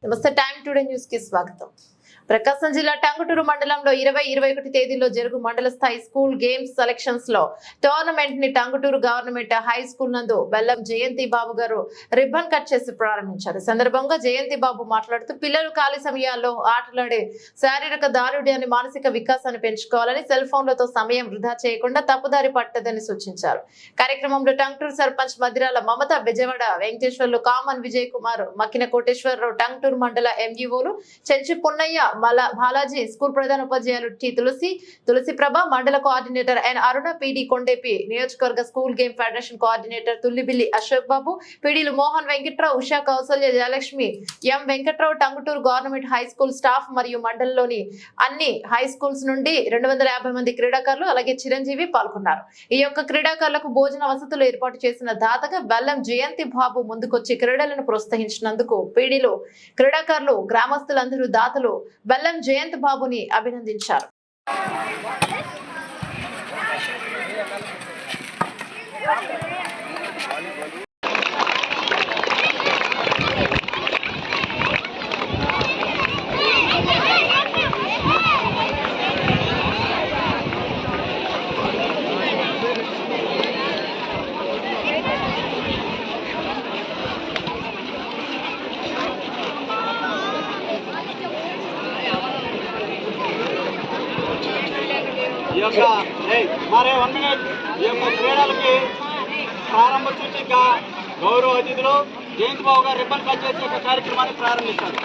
నమస్తే time today news కి స్వాగతం. ప్రకాశం జిల్లా టంగుటూరు మండలంలో 20-21 తేదీలో జరుగు మండల స్థాయి స్కూల్ గేమ్స్ సెలక్షన్స్ లో టోర్నమెంట్ ని టంగుటూరు గవర్నమెంట్ హై స్కూల్ నందు బెల్లం జయంతి బాబు గారు రిబ్బన్ కట్ చేసి ప్రారంభించారు. సందర్భంగా జయంతి బాబు మాట్లాడుతూ పిల్లలు ఖాళీ సమయాల్లో ఆటలాడే శారీరక దారుఢ్యాన్ని మానసిక వికాసాన్ని పెంచుకోవాలని సెల్ ఫోన్లతో సమయం వృధా చేయకుండా తప్పుదారి పట్టదని సూచించారు. కార్యక్రమంలో టంగుటూరు సర్పంచ్ మదిరాల మమత, బెజవాడ వెంకటేశ్వర్లు, కామన్ విజయ్ కుమార్, మక్కిన కోటేశ్వరరావు, టంగుటూరు మండల ఎంఈఓలు చెంచి పున్నయ్య, బాలాజీ, స్కూల్ ప్రధాన ఉపాధ్యాయులు టి తులసి ప్రభ, మండల కోఆర్డినేటర్ ఎన్ అరుణ, పిడి కొండేపి, నియోజకవర్గ స్కూల్ గేమ్ ఫెడరేషన్ కోఆర్డినేటర్ తుల్లిబిల్లి అశోక్ బాబు, పిడిలు Mohan Venkatrao, Usha, Kausalya, Jayalakshmi, M Venkatrao, Tanguturu government high school staff మరియు మండలంలోని అన్ని హై స్కూల్స్ నుండి 250 మంది క్రీడాకారులు అలాగే చిరంజీవి పాల్గొన్నారు. ఈ యొక్క క్రీడాకారులకు భోజన వసతులు ఏర్పాటు చేసిన దాతగా బెల్లం జయంతి బాబు ముందుకొచ్చి క్రీడలను ప్రోత్సహించినందుకు పీడిలో క్రీడాకారులు, గ్రామస్తులందరూ దాతలు బెల్లం జయంతి బాబుని అభినందించారు. ఈ యొక్క క్రీడలకి ప్రారంభ సూచికగా గౌరవ అతిథులు జయంతి బాబు గారు రిబ్బన్ కట్ చేసే యొక్క కార్యక్రమాన్ని ప్రారంభిస్తారు.